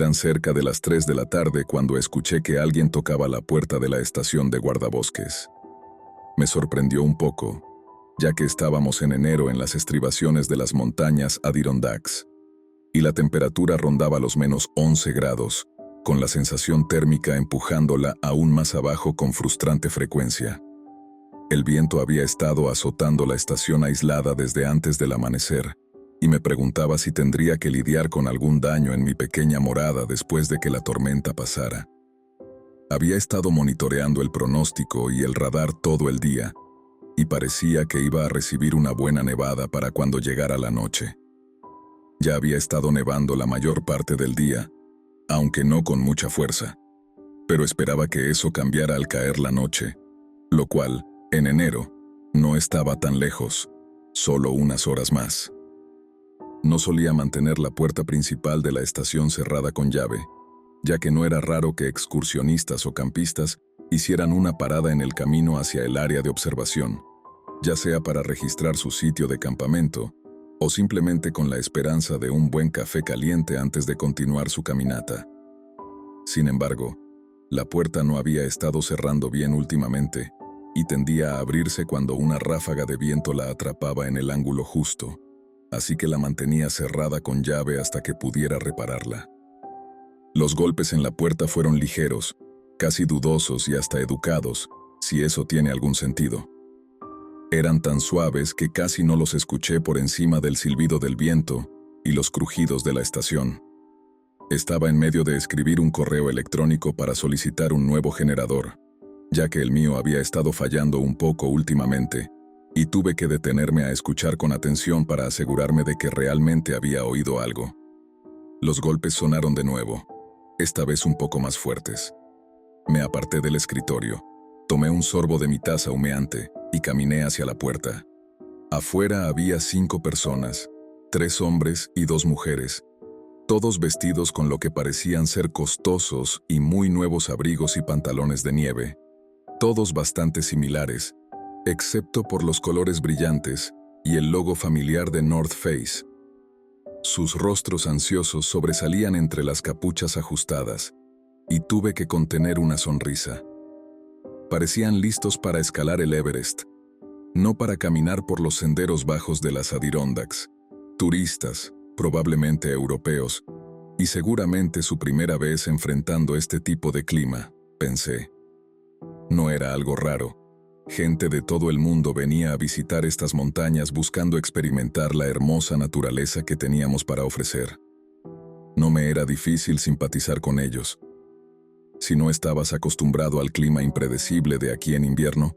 Eran cerca de las 3 de la tarde cuando escuché que alguien tocaba la puerta de la estación de guardabosques. Me sorprendió un poco, ya que estábamos en enero en las estribaciones de las montañas Adirondacks, y la temperatura rondaba los -11 grados, con la sensación térmica empujándola aún más abajo con frustrante frecuencia. El viento había estado azotando la estación aislada desde antes del amanecer, y me preguntaba si tendría que lidiar con algún daño en mi pequeña morada después de que la tormenta pasara. Había estado monitoreando el pronóstico y el radar todo el día, y parecía que iba a recibir una buena nevada para cuando llegara la noche. Ya había estado nevando la mayor parte del día, aunque no con mucha fuerza, pero esperaba que eso cambiara al caer la noche, lo cual, en enero, no estaba tan lejos, solo unas horas más. No solía mantener la puerta principal de la estación cerrada con llave, ya que no era raro que excursionistas o campistas hicieran una parada en el camino hacia el área de observación, ya sea para registrar su sitio de campamento o simplemente con la esperanza de un buen café caliente antes de continuar su caminata. Sin embargo, la puerta no había estado cerrando bien últimamente y tendía a abrirse cuando una ráfaga de viento la atrapaba en el ángulo justo, así que la mantenía cerrada con llave hasta que pudiera repararla. Los golpes en la puerta fueron ligeros, casi dudosos y hasta educados, si eso tiene algún sentido. Eran tan suaves que casi no los escuché por encima del silbido del viento y los crujidos de la estación. Estaba en medio de escribir un correo electrónico para solicitar un nuevo generador, ya que el mío había estado fallando un poco últimamente, y tuve que detenerme a escuchar con atención para asegurarme de que realmente había oído algo. Los golpes sonaron de nuevo, esta vez un poco más fuertes. Me aparté del escritorio, tomé un sorbo de mi taza humeante y caminé hacia la puerta. Afuera había 5 personas, 3 hombres y 2 mujeres, todos vestidos con lo que parecían ser costosos y muy nuevos abrigos y pantalones de nieve, todos bastante similares, excepto por los colores brillantes y el logo familiar de North Face. Sus rostros ansiosos sobresalían entre las capuchas ajustadas, y tuve que contener una sonrisa. Parecían listos para escalar el Everest, no para caminar por los senderos bajos de las Adirondacks. Turistas, probablemente europeos, y seguramente su primera vez enfrentando este tipo de clima, pensé. No era algo raro. Gente de todo el mundo venía a visitar estas montañas buscando experimentar la hermosa naturaleza que teníamos para ofrecer. No me era difícil simpatizar con ellos. Si no estabas acostumbrado al clima impredecible de aquí en invierno,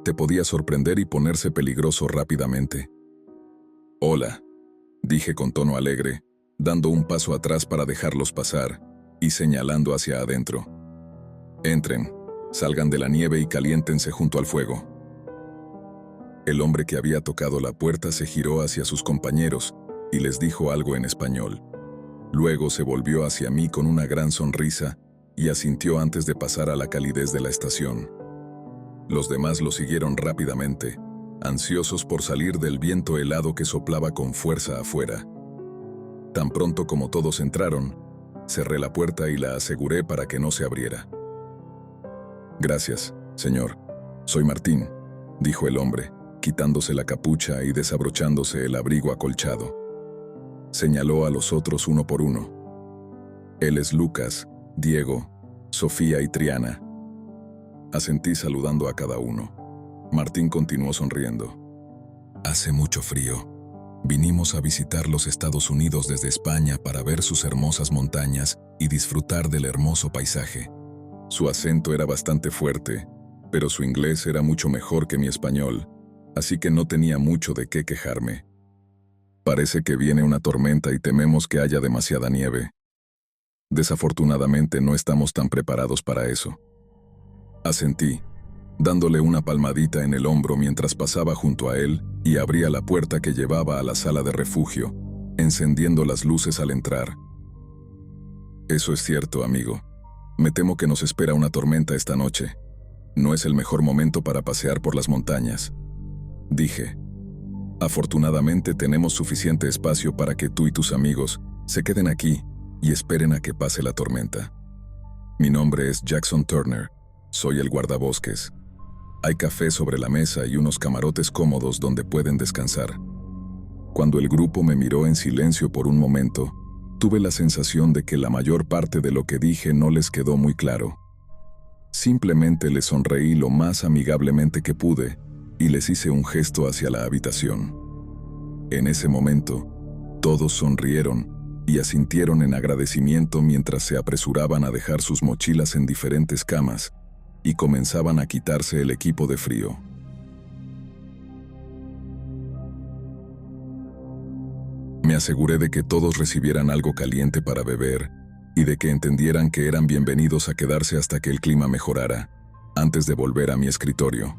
te podía sorprender y ponerse peligroso rápidamente. «Hola», dije con tono alegre, dando un paso atrás para dejarlos pasar y señalando hacia adentro. «Entren. Salgan de la nieve y caliéntense junto al fuego». El hombre que había tocado la puerta se giró hacia sus compañeros y les dijo algo en español. Luego se volvió hacia mí con una gran sonrisa y asintió antes de pasar a la calidez de la estación. Los demás lo siguieron rápidamente, ansiosos por salir del viento helado que soplaba con fuerza afuera. Tan pronto como todos entraron, cerré la puerta y la aseguré para que no se abriera. «Gracias, señor. Soy Martín», dijo el hombre, quitándose la capucha y desabrochándose el abrigo acolchado. Señaló a los otros uno por uno. «Él es Lucas, Diego, Sofía y Triana». Asentí saludando a cada uno. Martín continuó sonriendo. «Hace mucho frío. Vinimos a visitar los Estados Unidos desde España para ver sus hermosas montañas y disfrutar del hermoso paisaje». Su acento era bastante fuerte, pero su inglés era mucho mejor que mi español, así que no tenía mucho de qué quejarme. «Parece que viene una tormenta y tememos que haya demasiada nieve. Desafortunadamente no estamos tan preparados para eso». Asentí, dándole una palmadita en el hombro mientras pasaba junto a él y abría la puerta que llevaba a la sala de refugio, encendiendo las luces al entrar. «Eso es cierto, amigo. Me temo que nos espera una tormenta esta noche. No es el mejor momento para pasear por las montañas», dije. «Afortunadamente tenemos suficiente espacio para que tú y tus amigos se queden aquí y esperen a que pase la tormenta. Mi nombre es Jackson Turner, soy el guardabosques. Hay café sobre la mesa y unos camarotes cómodos donde pueden descansar. Cuando el grupo me miró en silencio por un momento, tuve la sensación de que la mayor parte de lo que dije no les quedó muy claro. Simplemente les sonreí lo más amigablemente que pude y les hice un gesto hacia la habitación. En ese momento, todos sonrieron y asintieron en agradecimiento mientras se apresuraban a dejar sus mochilas en diferentes camas y comenzaban a quitarse el equipo de frío. Me aseguré de que todos recibieran algo caliente para beber y de que entendieran que eran bienvenidos a quedarse hasta que el clima mejorara, antes de volver a mi escritorio.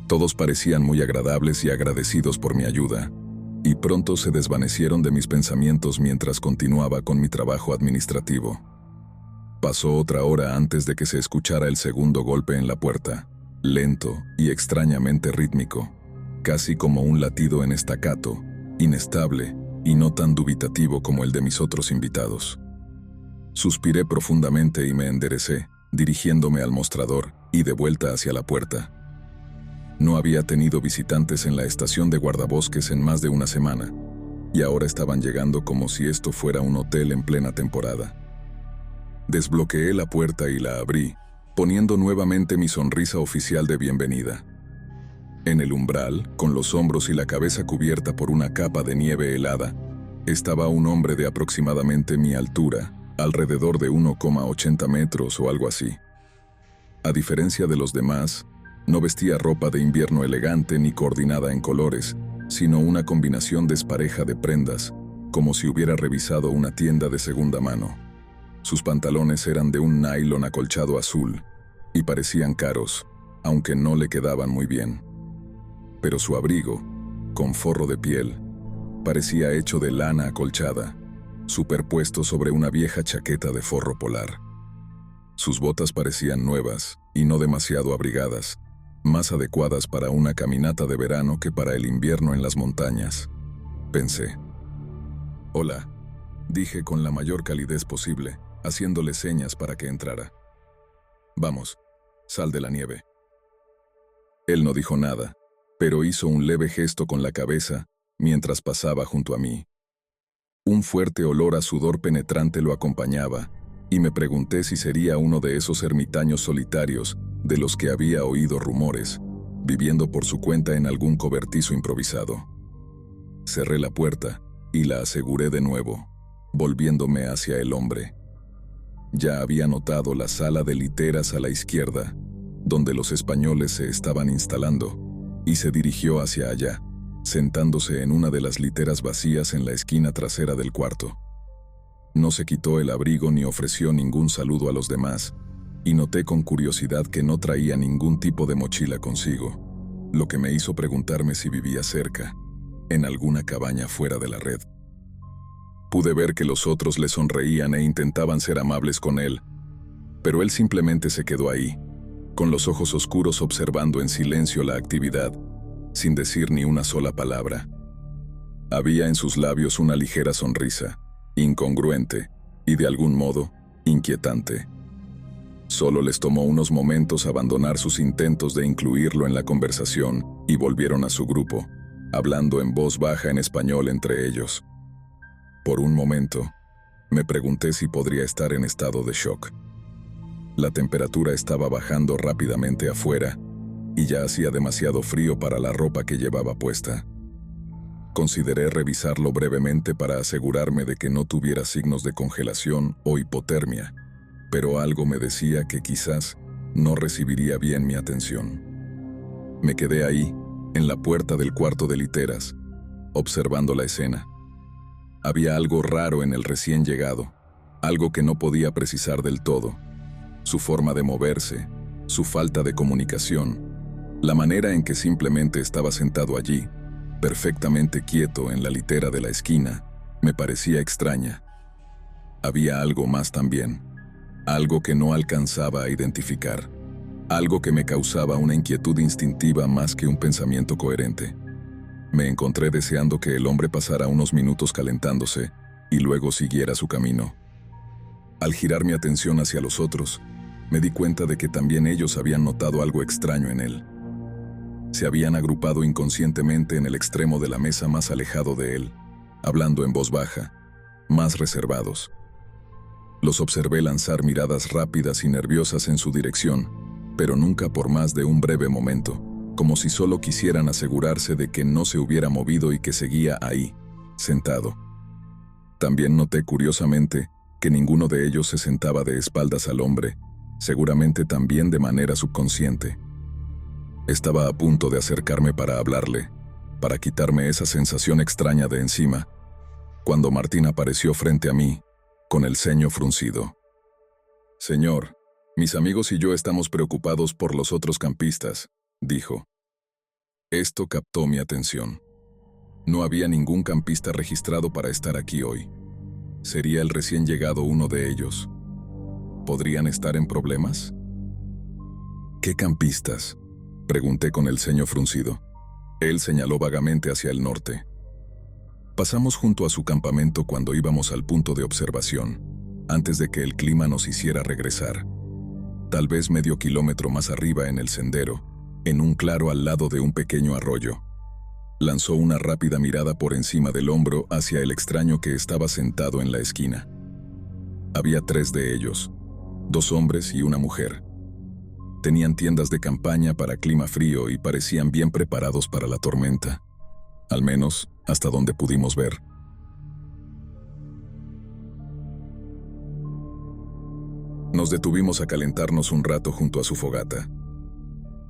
Todos parecían muy agradables y agradecidos por mi ayuda, y pronto se desvanecieron de mis pensamientos mientras continuaba con mi trabajo administrativo. Pasó otra hora antes de que se escuchara el segundo golpe en la puerta, lento y extrañamente rítmico, casi como un latido en staccato, inestable y no tan dubitativo como el de mis otros invitados. Suspiré profundamente y me enderecé, dirigiéndome al mostrador y de vuelta hacia la puerta. No había tenido visitantes en la estación de guardabosques en más de una semana, y ahora estaban llegando como si esto fuera un hotel en plena temporada. Desbloqueé la puerta y la abrí, poniendo nuevamente mi sonrisa oficial de bienvenida. En el umbral, con los hombros y la cabeza cubierta por una capa de nieve helada, estaba un hombre de aproximadamente mi altura, alrededor de 1,80 metros o algo así. A diferencia de los demás, no vestía ropa de invierno elegante ni coordinada en colores, sino una combinación despareja de prendas, como si hubiera revisado una tienda de segunda mano. Sus pantalones eran de un nylon acolchado azul, y parecían caros, aunque no le quedaban muy bien. Pero su abrigo, con forro de piel, parecía hecho de lana acolchada, superpuesto sobre una vieja chaqueta de forro polar. Sus botas parecían nuevas y no demasiado abrigadas, más adecuadas para una caminata de verano que para el invierno en las montañas. Pensé. «Hola», dije con la mayor calidez posible, haciéndole señas para que entrara. «Vamos, sal de la nieve». Él no dijo nada, pero hizo un leve gesto con la cabeza mientras pasaba junto a mí. Un fuerte olor a sudor penetrante lo acompañaba, y me pregunté si sería uno de esos ermitaños solitarios de los que había oído rumores, viviendo por su cuenta en algún cobertizo improvisado. Cerré la puerta y la aseguré de nuevo, volviéndome hacia el hombre. Ya había notado la sala de literas a la izquierda, donde los españoles se estaban instalando, y se dirigió hacia allá, sentándose en una de las literas vacías en la esquina trasera del cuarto. No se quitó el abrigo ni ofreció ningún saludo a los demás, y noté con curiosidad que no traía ningún tipo de mochila consigo, lo que me hizo preguntarme si vivía cerca, en alguna cabaña fuera de la red. Pude ver que los otros le sonreían e intentaban ser amables con él, pero él simplemente se quedó ahí, con los ojos oscuros observando en silencio la actividad, sin decir ni una sola palabra. Había en sus labios una ligera sonrisa, incongruente y de algún modo, inquietante. Solo les tomó unos momentos abandonar sus intentos de incluirlo en la conversación y volvieron a su grupo, hablando en voz baja en español entre ellos. Por un momento, me pregunté si podría estar en estado de shock. La temperatura estaba bajando rápidamente afuera, y ya hacía demasiado frío para la ropa que llevaba puesta. Consideré revisarlo brevemente para asegurarme de que no tuviera signos de congelación o hipotermia, pero algo me decía que quizás no recibiría bien mi atención. Me quedé ahí, en la puerta del cuarto de literas, observando la escena. Había algo raro en el recién llegado, algo que no podía precisar del todo. Su forma de moverse, su falta de comunicación, la manera en que simplemente estaba sentado allí, perfectamente quieto en la litera de la esquina, me parecía extraña. Había algo más también, algo que no alcanzaba a identificar, algo que me causaba una inquietud instintiva más que un pensamiento coherente. Me encontré deseando que el hombre pasara unos minutos calentándose y luego siguiera su camino, Al girar mi atención hacia los otros, me di cuenta de que también ellos habían notado algo extraño en él. Se habían agrupado inconscientemente en el extremo de la mesa más alejado de él, hablando en voz baja, más reservados. Los observé lanzar miradas rápidas y nerviosas en su dirección, pero nunca por más de un breve momento, como si solo quisieran asegurarse de que no se hubiera movido y que seguía ahí, sentado. También noté curiosamente que ninguno de ellos se sentaba de espaldas al hombre, seguramente también de manera subconsciente. Estaba a punto de acercarme para hablarle, para quitarme esa sensación extraña de encima, cuando Martín apareció frente a mí, con el ceño fruncido. «Señor, mis amigos y yo estamos preocupados por los otros campistas», dijo. Esto captó mi atención. No había ningún campista registrado para estar aquí hoy. ¿Sería el recién llegado uno de ellos? ¿Podrían estar en problemas? «¿Qué campistas?», pregunté con el ceño fruncido. Él señaló vagamente hacia el norte. Pasamos junto a su campamento cuando íbamos al punto de observación, antes de que el clima nos hiciera regresar. Tal vez medio kilómetro más arriba en el sendero, en un claro al lado de un pequeño arroyo. Lanzó una rápida mirada por encima del hombro hacia el extraño que estaba sentado en la esquina. Había 3 de ellos, 2 hombres y una mujer. Tenían tiendas de campaña para clima frío y parecían bien preparados para la tormenta, al menos hasta donde pudimos ver. Nos detuvimos a calentarnos un rato junto a su fogata.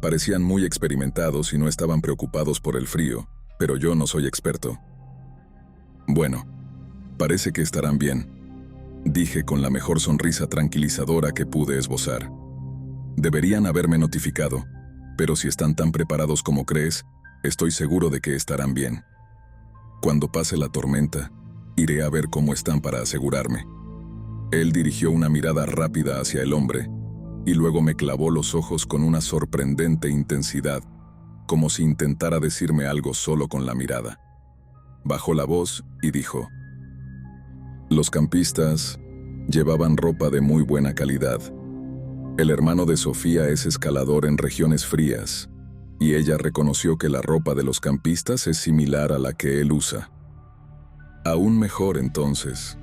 Parecían muy experimentados y no estaban preocupados por el frío, pero yo no soy experto. «Bueno, parece que estarán bien», dije con la mejor sonrisa tranquilizadora que pude esbozar. «Deberían haberme notificado, pero si están tan preparados como crees, estoy seguro de que estarán bien. Cuando pase la tormenta, iré a ver cómo están para asegurarme». Él dirigió una mirada rápida hacia el hombre, y luego me clavó los ojos con una sorprendente intensidad, como si intentara decirme algo solo con la mirada. Bajó la voz y dijo: «Los campistas llevaban ropa de muy buena calidad. El hermano de Sofía es escalador en regiones frías, y ella reconoció que la ropa de los campistas es similar a la que él usa». «Aún mejor entonces»,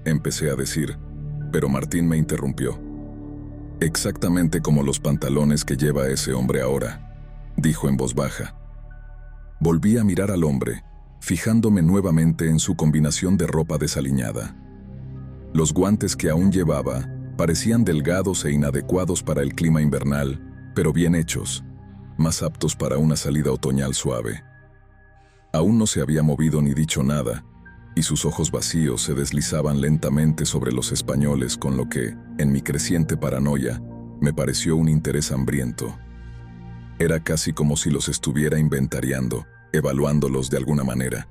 empecé a decir, pero Martín me interrumpió. «Exactamente como los pantalones que lleva ese hombre ahora», dijo en voz baja. Volví a mirar al hombre, fijándome nuevamente en su combinación de ropa desaliñada. Los guantes que aún llevaba parecían delgados e inadecuados para el clima invernal, pero bien hechos, más aptos para una salida otoñal suave. Aún no se había movido ni dicho nada, y sus ojos vacíos se deslizaban lentamente sobre los españoles con lo que, en mi creciente paranoia, me pareció un interés hambriento. Era casi como si los estuviera inventariando, evaluándolos de alguna manera.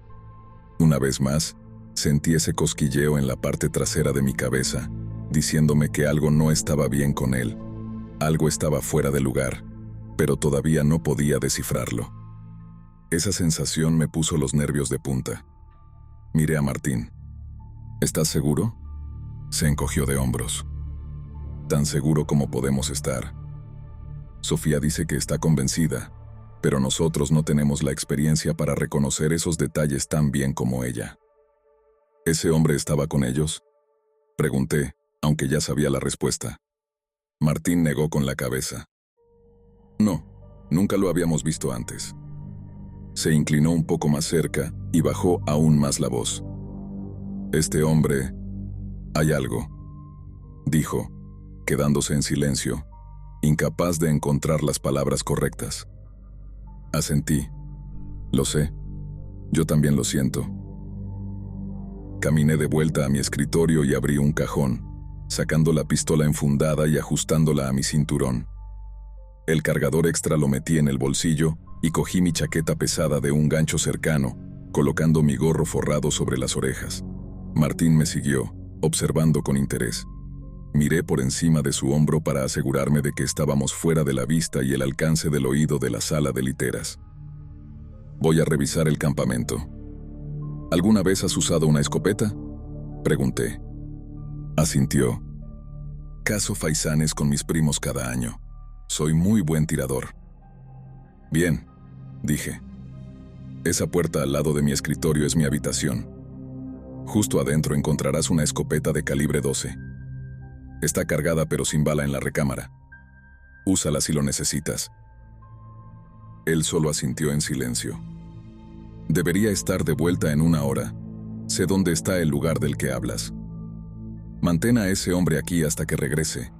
Una vez más, sentí ese cosquilleo en la parte trasera de mi cabeza, diciéndome que algo no estaba bien con él. Algo estaba fuera de lugar, pero todavía no podía descifrarlo. Esa sensación me puso los nervios de punta. Miré a Martín. «¿Estás seguro?», se encogió de hombros. «Tan seguro como podemos estar. Sofía dice que está convencida, pero nosotros no tenemos la experiencia para reconocer esos detalles tan bien como ella». «¿Ese hombre estaba con ellos?», pregunté, aunque ya sabía la respuesta. Martín negó con la cabeza. «No, nunca lo habíamos visto antes». Se inclinó un poco más cerca y bajó aún más la voz. «Este hombre... hay algo», dijo, quedándose en silencio, incapaz de encontrar las palabras correctas. Asentí. «Lo sé. Yo también lo siento». Caminé de vuelta a mi escritorio y abrí un cajón, sacando la pistola enfundada y ajustándola a mi cinturón. El cargador extra lo metí en el bolsillo y cogí mi chaqueta pesada de un gancho cercano, colocando mi gorro forrado sobre las orejas. Martín me siguió, observando con interés. Miré por encima de su hombro para asegurarme de que estábamos fuera de la vista y el alcance del oído de la sala de literas. «Voy a revisar el campamento». «¿Alguna vez has usado una escopeta?», pregunté. Asintió, cazo faisanes con mis primos cada año. Soy muy buen tirador. Bien, dije. Esa puerta al lado de mi escritorio es mi habitación. Justo adentro encontrarás una escopeta de calibre 12. Está cargada pero sin bala en la recámara. Úsala si lo necesitas. Él solo asintió en silencio. Debería estar de vuelta en 1 hora. Sé dónde está el lugar del que hablas. Mantén a ese hombre aquí hasta que regrese,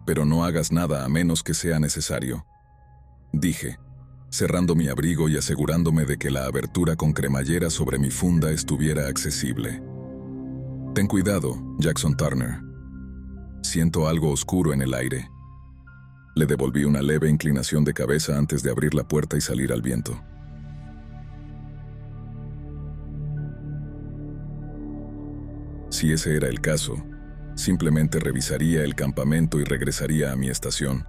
pero no hagas nada a menos que sea necesario. Dije, cerrando mi abrigo y asegurándome de que la abertura con cremallera sobre mi funda estuviera accesible. Ten cuidado, Jackson Turner. Siento algo oscuro en el aire. Le devolví una leve inclinación de cabeza antes de abrir la puerta y salir al viento. Si ese era el caso, simplemente revisaría el campamento y regresaría a mi estación,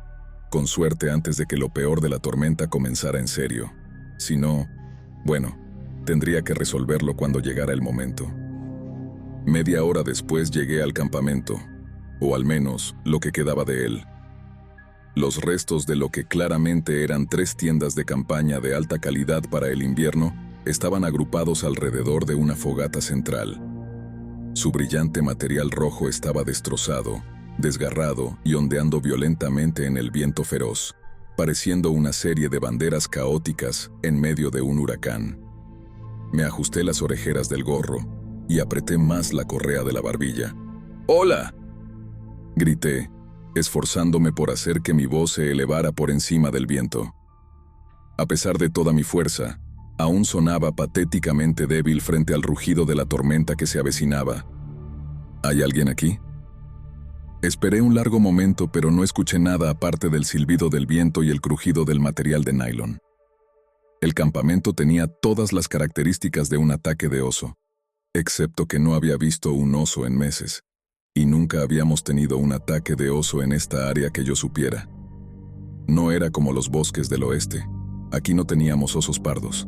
con suerte antes de que lo peor de la tormenta comenzara en serio. Si no, bueno, tendría que resolverlo cuando llegara el momento. Media hora después llegué al campamento, o al menos lo que quedaba de él. Los restos de lo que claramente eran 3 tiendas de campaña de alta calidad para el invierno estaban agrupados alrededor de una fogata central. Su brillante material rojo estaba destrozado, desgarrado y ondeando violentamente en el viento feroz, pareciendo una serie de banderas caóticas en medio de un huracán. Me ajusté las orejeras del gorro y apreté más la correa de la barbilla. ¡Hola!, grité, esforzándome por hacer que mi voz se elevara por encima del viento. A pesar de toda mi fuerza, aún sonaba patéticamente débil frente al rugido de la tormenta que se avecinaba. ¿Hay alguien aquí? Esperé un largo momento, pero no escuché nada aparte del silbido del viento y el crujido del material de nylon. El campamento tenía todas las características de un ataque de oso, excepto que no había visto un oso en meses, y nunca habíamos tenido un ataque de oso en esta área que yo supiera. No era como los bosques del oeste. Aquí no teníamos osos pardos.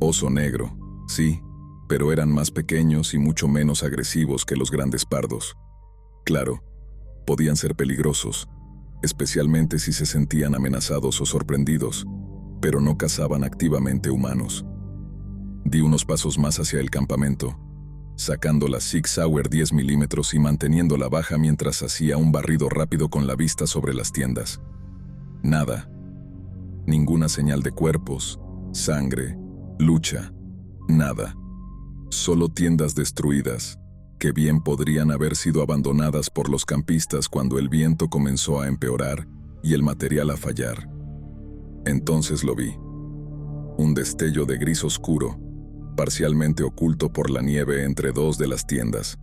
Oso negro, sí, pero eran más pequeños y mucho menos agresivos que los grandes pardos. Claro, podían ser peligrosos, especialmente si se sentían amenazados o sorprendidos, pero no cazaban activamente humanos. Di unos pasos más hacia el campamento, sacando la Sig Sauer 10 milímetros y manteniéndola baja mientras hacía un barrido rápido con la vista sobre las tiendas. Nada. Ninguna señal de cuerpos, sangre, lucha, nada. Solo tiendas destruidas, que bien podrían haber sido abandonadas por los campistas cuando el viento comenzó a empeorar y el material a fallar. Entonces lo vi. Un destello de gris oscuro, parcialmente oculto por la nieve entre 2 de las tiendas.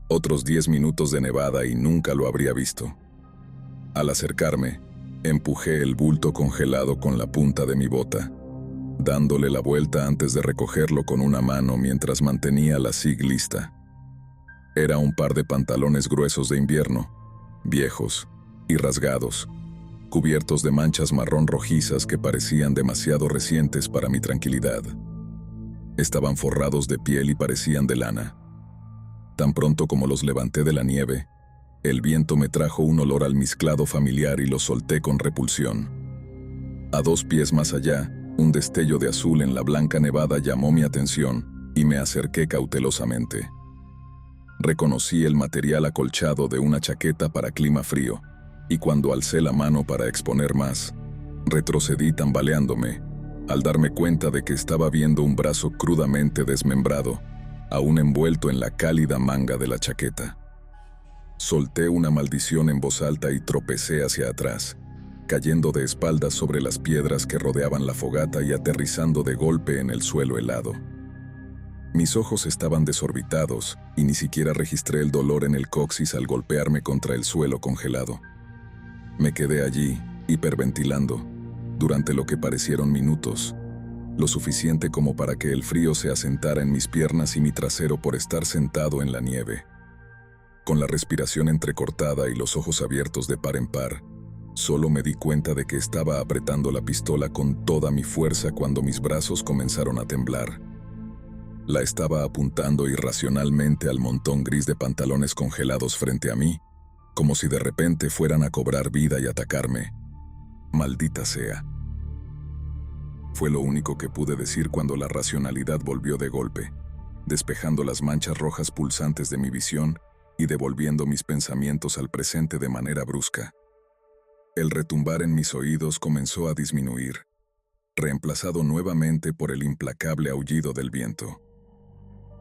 Otros 10 minutos de nevada y nunca lo habría visto. Al acercarme, empujé el bulto congelado con la punta de mi bota, dándole la vuelta antes de recogerlo con una mano mientras mantenía la Sig lista. Era un par de pantalones gruesos de invierno, viejos y rasgados, cubiertos de manchas marrón rojizas que parecían demasiado recientes para mi tranquilidad. Estaban forrados de piel y parecían de lana. Tan pronto como los levanté de la nieve, el viento me trajo un olor almizclado familiar y los solté con repulsión. A 2 pies más allá, un destello de azul en la blanca nevada llamó mi atención y me acerqué cautelosamente. Reconocí el material acolchado de una chaqueta para clima frío, y cuando alcé la mano para exponer más, retrocedí tambaleándome, al darme cuenta de que estaba viendo un brazo crudamente desmembrado, aún envuelto en la cálida manga de la chaqueta. Solté una maldición en voz alta y tropecé hacia atrás, cayendo de espaldas sobre las piedras que rodeaban la fogata y aterrizando de golpe en el suelo helado. Mis ojos estaban desorbitados y ni siquiera registré el dolor en el coxis al golpearme contra el suelo congelado. Me quedé allí, hiperventilando, durante lo que parecieron minutos, lo suficiente como para que el frío se asentara en mis piernas y mi trasero por estar sentado en la nieve. Con la respiración entrecortada y los ojos abiertos de par en par, solo me di cuenta de que estaba apretando la pistola con toda mi fuerza cuando mis brazos comenzaron a temblar. La estaba apuntando irracionalmente al montón gris de pantalones congelados frente a mí, como si de repente fueran a cobrar vida y atacarme. Maldita sea. Fue lo único que pude decir cuando la racionalidad volvió de golpe, despejando las manchas rojas pulsantes de mi visión y devolviendo mis pensamientos al presente de manera brusca. El retumbar en mis oídos comenzó a disminuir, reemplazado nuevamente por el implacable aullido del viento.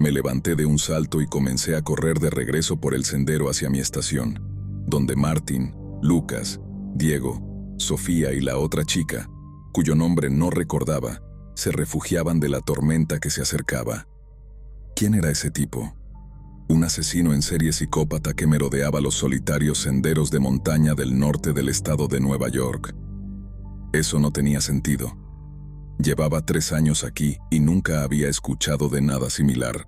Me levanté de un salto y comencé a correr de regreso por el sendero hacia mi estación, donde Martín, Lucas, Diego, Sofía y la otra chica, cuyo nombre no recordaba, se refugiaban de la tormenta que se acercaba. ¿Quién era ese tipo? Un asesino en serie psicópata que merodeaba los solitarios senderos de montaña del norte del estado de Nueva York. Eso no tenía sentido. Llevaba 3 años aquí y nunca había escuchado de nada similar.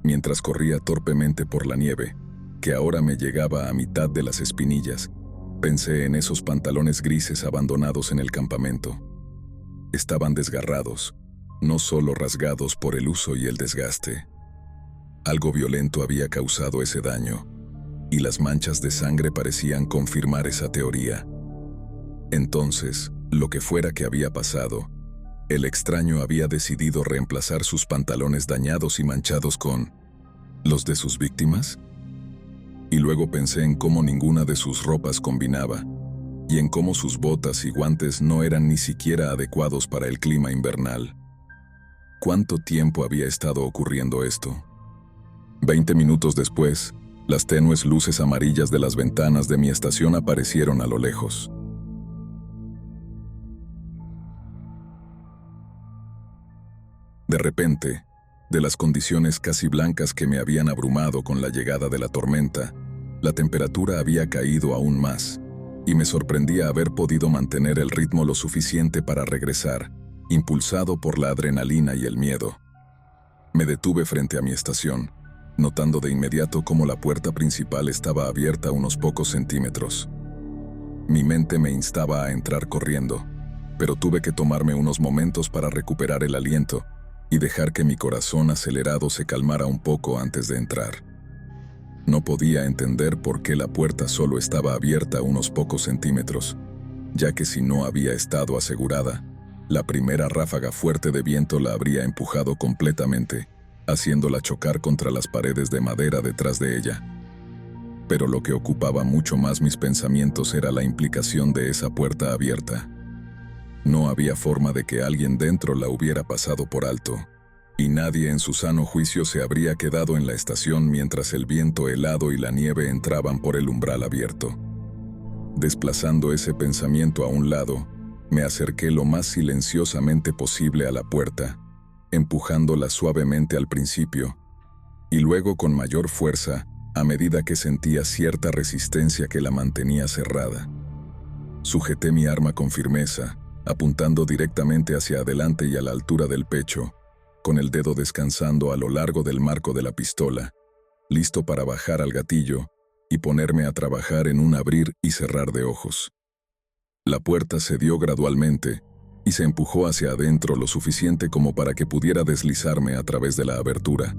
Mientras corría torpemente por la nieve, que ahora me llegaba a mitad de las espinillas, pensé en esos pantalones grises abandonados en el campamento. Estaban desgarrados, no solo rasgados por el uso y el desgaste. Algo violento había causado ese daño, y las manchas de sangre parecían confirmar esa teoría. Entonces, lo que fuera que había pasado, el extraño había decidido reemplazar sus pantalones dañados y manchados con los de sus víctimas. Y luego pensé en cómo ninguna de sus ropas combinaba, y en cómo sus botas y guantes no eran ni siquiera adecuados para el clima invernal. ¿Cuánto tiempo había estado ocurriendo esto? 20 minutos después, las tenues luces amarillas de las ventanas de mi estación aparecieron a lo lejos. De repente, de las condiciones casi blancas que me habían abrumado con la llegada de la tormenta, la temperatura había caído aún más, y me sorprendía haber podido mantener el ritmo lo suficiente para regresar, impulsado por la adrenalina y el miedo. Me detuve frente a mi estación, notando de inmediato cómo la puerta principal estaba abierta unos pocos centímetros. Mi mente me instaba a entrar corriendo, pero tuve que tomarme unos momentos para recuperar el aliento y dejar que mi corazón acelerado se calmara un poco antes de entrar. No podía entender por qué la puerta solo estaba abierta unos pocos centímetros, ya que si no había estado asegurada, la primera ráfaga fuerte de viento la habría empujado completamente, haciéndola chocar contra las paredes de madera detrás de ella. Pero lo que ocupaba mucho más mis pensamientos era la implicación de esa puerta abierta. No había forma de que alguien dentro la hubiera pasado por alto, y nadie en su sano juicio se habría quedado en la estación mientras el viento helado y la nieve entraban por el umbral abierto. Desplazando ese pensamiento a un lado, me acerqué lo más silenciosamente posible a la puerta, empujándola suavemente al principio, y luego con mayor fuerza a medida que sentía cierta resistencia que la mantenía cerrada. Sujeté mi arma con firmeza, apuntando directamente hacia adelante y a la altura del pecho, con el dedo descansando a lo largo del marco de la pistola, listo para bajar al gatillo y ponerme a trabajar en un abrir y cerrar de ojos. La puerta cedió gradualmente y se empujó hacia adentro lo suficiente como para que pudiera deslizarme a través de la abertura.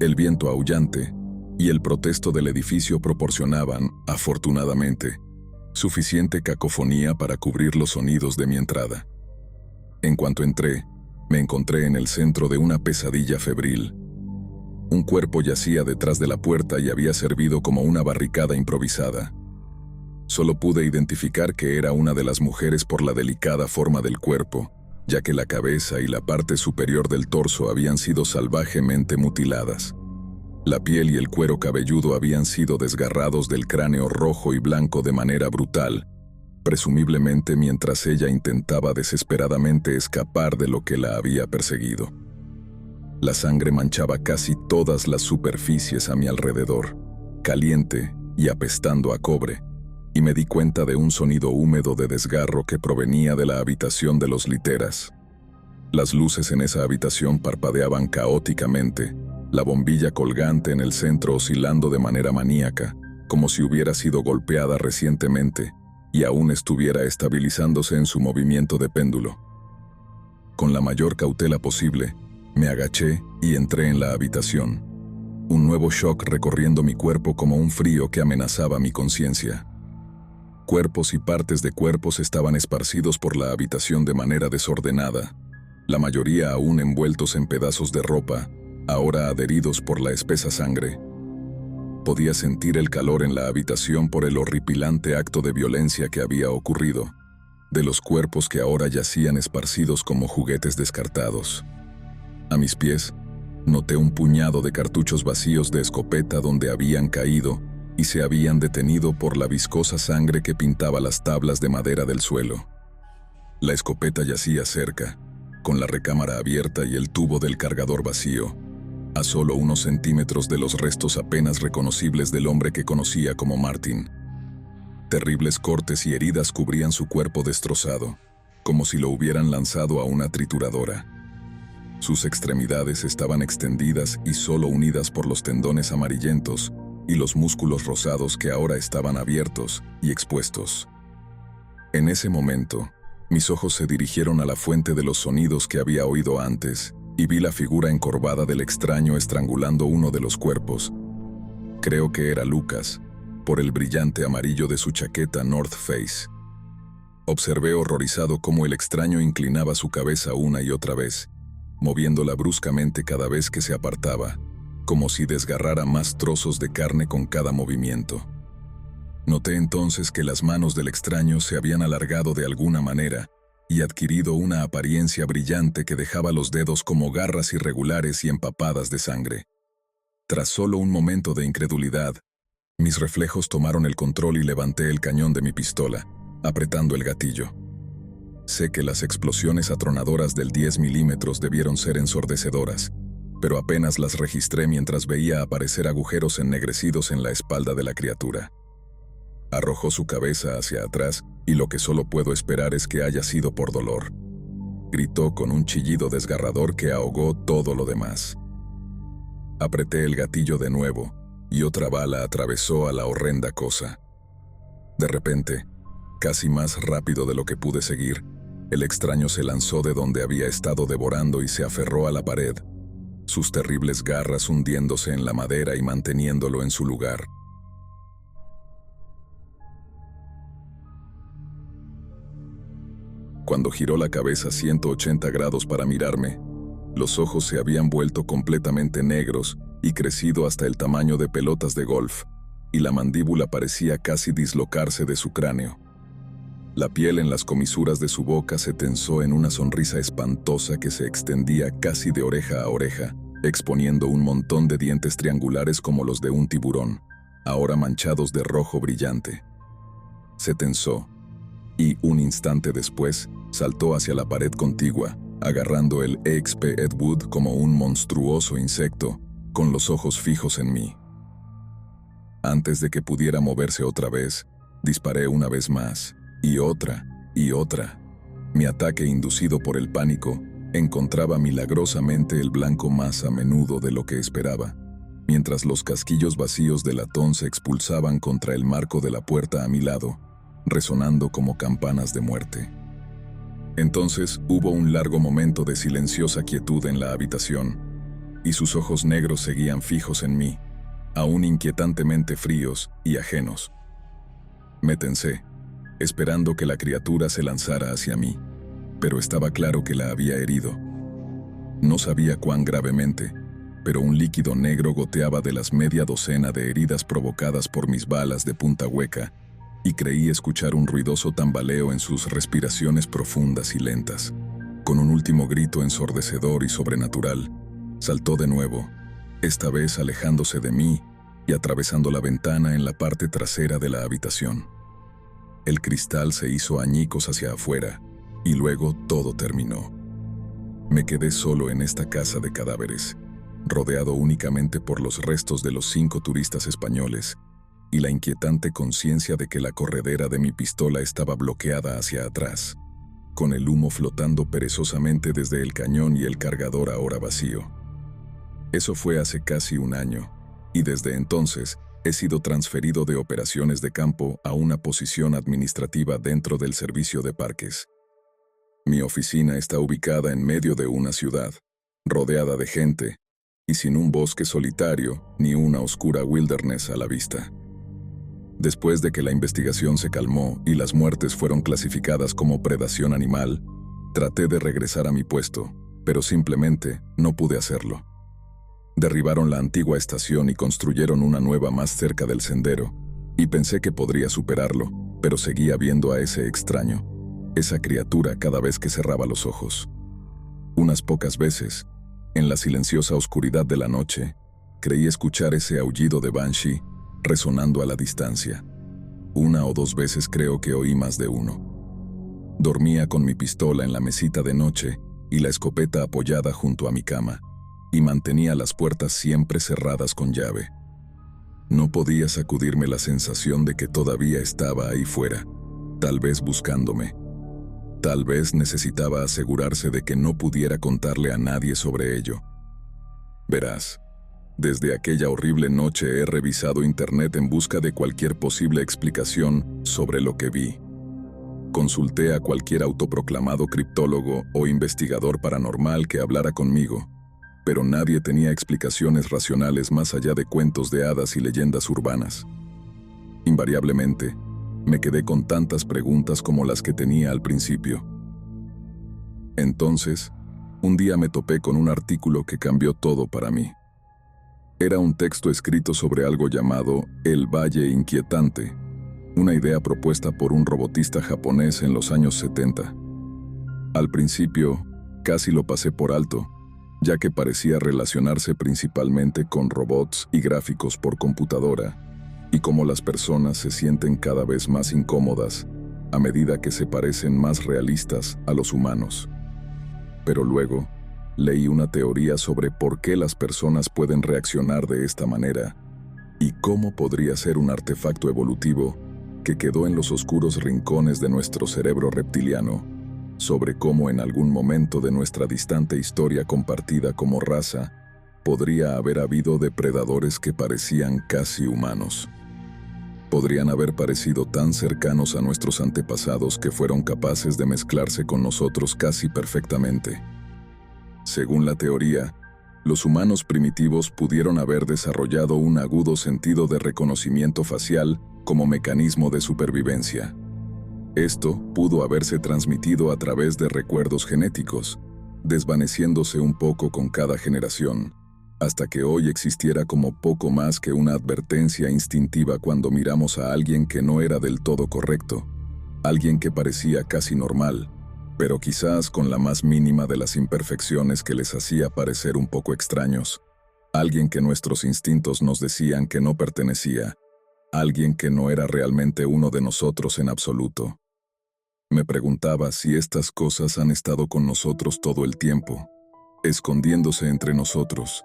El viento aullante y el protesto del edificio proporcionaban, afortunadamente, suficiente cacofonía para cubrir los sonidos de mi entrada. En cuanto entré, me encontré en el centro de una pesadilla febril. Un cuerpo yacía detrás de la puerta y había servido como una barricada improvisada. Solo pude identificar que era una de las mujeres por la delicada forma del cuerpo, ya que la cabeza y la parte superior del torso habían sido salvajemente mutiladas. La piel y el cuero cabelludo habían sido desgarrados del cráneo rojo y blanco de manera brutal, presumiblemente mientras ella intentaba desesperadamente escapar de lo que la había perseguido. La sangre manchaba casi todas las superficies a mi alrededor, caliente y apestando a cobre, y me di cuenta de un sonido húmedo de desgarro que provenía de la habitación de los literas. Las luces en esa habitación parpadeaban caóticamente, la bombilla colgante en el centro oscilando de manera maníaca, como si hubiera sido golpeada recientemente y aún estuviera estabilizándose en su movimiento de péndulo. Con la mayor cautela posible, me agaché y entré en la habitación. un nuevo shock recorriendo mi cuerpo como un frío que amenazaba mi conciencia. Cuerpos y partes de cuerpos estaban esparcidos por la habitación de manera desordenada, la mayoría aún envueltos en pedazos de ropa, ahora adheridos por la espesa sangre. Podía sentir el calor en la habitación por el horripilante acto de violencia que había ocurrido, de los cuerpos que ahora yacían esparcidos como juguetes descartados. A mis pies, noté un puñado de cartuchos vacíos de escopeta donde habían caído y se habían detenido por la viscosa sangre que pintaba las tablas de madera del suelo. La escopeta yacía cerca, con la recámara abierta y el tubo del cargador vacío, a solo unos centímetros de los restos apenas reconocibles del hombre que conocía como Martin. Terribles cortes y heridas cubrían su cuerpo destrozado, como si lo hubieran lanzado a una trituradora. Sus extremidades estaban extendidas y solo unidas por los tendones amarillentos y los músculos rosados que ahora estaban abiertos y expuestos. En ese momento, mis ojos se dirigieron a la fuente de los sonidos que había oído antes y vi la figura encorvada del extraño estrangulando uno de los cuerpos. Creo que era Lucas, por el brillante amarillo de su chaqueta North Face. Observé horrorizado cómo el extraño inclinaba su cabeza una y otra vez, moviéndola bruscamente cada vez que se apartaba, como si desgarrara más trozos de carne con cada movimiento. Noté entonces que las manos del extraño se habían alargado de alguna manera y adquirido una apariencia brillante que dejaba los dedos como garras irregulares y empapadas de sangre. Tras solo un momento de incredulidad, mis reflejos tomaron el control y levanté el cañón de mi pistola, apretando el gatillo. Sé que las explosiones atronadoras del 10 milímetros debieron ser ensordecedoras, pero apenas las registré mientras veía aparecer agujeros ennegrecidos en la espalda de la criatura. Arrojó su cabeza hacia atrás y lo que solo puedo esperar es que haya sido por dolor. Gritó con un chillido desgarrador que ahogó todo lo demás. Apreté el gatillo de nuevo y otra bala atravesó a la horrenda cosa. De repente, casi más rápido de lo que pude seguir, el extraño se lanzó de donde había estado devorando y se aferró a la pared, sus terribles garras hundiéndose en la madera y manteniéndolo en su lugar. Cuando giró la cabeza 180 grados para mirarme, los ojos se habían vuelto completamente negros y crecido hasta el tamaño de pelotas de golf, y la mandíbula parecía casi dislocarse de su cráneo. La piel en las comisuras de su boca se tensó en una sonrisa espantosa que se extendía casi de oreja a oreja, exponiendo un montón de dientes triangulares como los de un tiburón, ahora manchados de rojo brillante. Se tensó, y un instante después, saltó hacia la pared contigua, agarrando el EXP Ed Wood como un monstruoso insecto, con los ojos fijos en mí. Antes de que pudiera moverse otra vez, disparé una vez más, y otra, y otra. Mi ataque inducido por el pánico encontraba milagrosamente el blanco más a menudo de lo que esperaba, mientras los casquillos vacíos de latón se expulsaban contra el marco de la puerta a mi lado, resonando como campanas de muerte. Entonces hubo un largo momento de silenciosa quietud en la habitación, y sus ojos negros seguían fijos en mí, aún inquietantemente fríos y ajenos. Me tensé, esperando que la criatura se lanzara hacia mí, pero estaba claro que la había herido. No sabía cuán gravemente, pero un líquido negro goteaba de las media docena de heridas provocadas por mis balas de punta hueca, y creí escuchar un ruidoso tambaleo en sus respiraciones profundas y lentas. Con un último grito ensordecedor y sobrenatural, saltó de nuevo, esta vez alejándose de mí y atravesando la ventana en la parte trasera de la habitación. El cristal se hizo añicos hacia afuera, y luego todo terminó. Me quedé solo en esta casa de cadáveres, rodeado únicamente por los restos de los 5 turistas españoles, y la inquietante conciencia de que la corredera de mi pistola estaba bloqueada hacia atrás, con el humo flotando perezosamente desde el cañón y el cargador ahora vacío. Eso fue hace casi un año, y desde entonces he sido transferido de operaciones de campo a una posición administrativa dentro del servicio de parques. Mi oficina está ubicada en medio de una ciudad, rodeada de gente, y sin un bosque solitario ni una oscura wilderness a la vista. Después de que la investigación se calmó y las muertes fueron clasificadas como predación animal, traté de regresar a mi puesto, pero simplemente no pude hacerlo. Derribaron la antigua estación y construyeron una nueva más cerca del sendero, y pensé que podría superarlo, pero seguía viendo a ese extraño, esa criatura cada vez que cerraba los ojos. Unas pocas veces, en la silenciosa oscuridad de la noche, creí escuchar ese aullido de Banshee resonando a la distancia. Una o dos veces creo que oí más de uno. Dormía con mi pistola en la mesita de noche y la escopeta apoyada junto a mi cama, y mantenía las puertas siempre cerradas con llave. No podía sacudirme la sensación de que todavía estaba ahí fuera, tal vez buscándome. Tal vez necesitaba asegurarse de que no pudiera contarle a nadie sobre ello. Verás, desde aquella horrible noche he revisado internet en busca de cualquier posible explicación sobre lo que vi. Consulté a cualquier autoproclamado criptólogo o investigador paranormal que hablara conmigo, pero nadie tenía explicaciones racionales más allá de cuentos de hadas y leyendas urbanas. Invariablemente, me quedé con tantas preguntas como las que tenía al principio. Entonces, un día me topé con un artículo que cambió todo para mí. Era un texto escrito sobre algo llamado El Valle Inquietante, una idea propuesta por un robotista japonés en los años 70. Al principio, casi lo pasé por alto, ya que parecía relacionarse principalmente con robots y gráficos por computadora, y cómo las personas se sienten cada vez más incómodas a medida que se parecen más realistas a los humanos. Pero luego, leí una teoría sobre por qué las personas pueden reaccionar de esta manera y cómo podría ser un artefacto evolutivo que quedó en los oscuros rincones de nuestro cerebro reptiliano, sobre cómo en algún momento de nuestra distante historia compartida como raza, podría haber habido depredadores que parecían casi humanos. Podrían haber parecido tan cercanos a nuestros antepasados que fueron capaces de mezclarse con nosotros casi perfectamente. Según la teoría, los humanos primitivos pudieron haber desarrollado un agudo sentido de reconocimiento facial como mecanismo de supervivencia. Esto pudo haberse transmitido a través de recuerdos genéticos, desvaneciéndose un poco con cada generación, hasta que hoy existiera como poco más que una advertencia instintiva cuando miramos a alguien que no era del todo correcto, alguien que parecía casi normal, pero quizás con la más mínima de las imperfecciones que les hacía parecer un poco extraños, alguien que nuestros instintos nos decían que no pertenecía, alguien que no era realmente uno de nosotros en absoluto. Me preguntaba si estas cosas han estado con nosotros todo el tiempo, escondiéndose entre nosotros,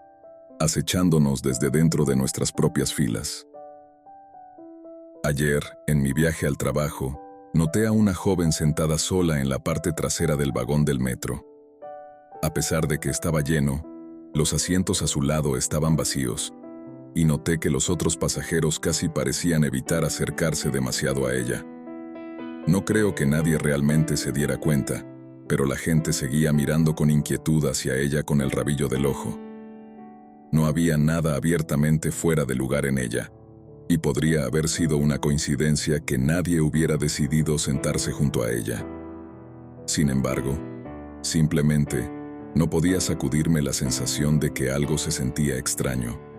acechándonos desde dentro de nuestras propias filas. Ayer, en mi viaje al trabajo, noté a una joven sentada sola en la parte trasera del vagón del metro. A pesar de que estaba lleno, los asientos a su lado estaban vacíos, y noté que los otros pasajeros casi parecían evitar acercarse demasiado a ella. No creo que nadie realmente se diera cuenta, pero la gente seguía mirando con inquietud hacia ella con el rabillo del ojo. No había nada abiertamente fuera de lugar en ella, y podría haber sido una coincidencia que nadie hubiera decidido sentarse junto a ella. Sin embargo, simplemente no podía sacudirme la sensación de que algo se sentía extraño.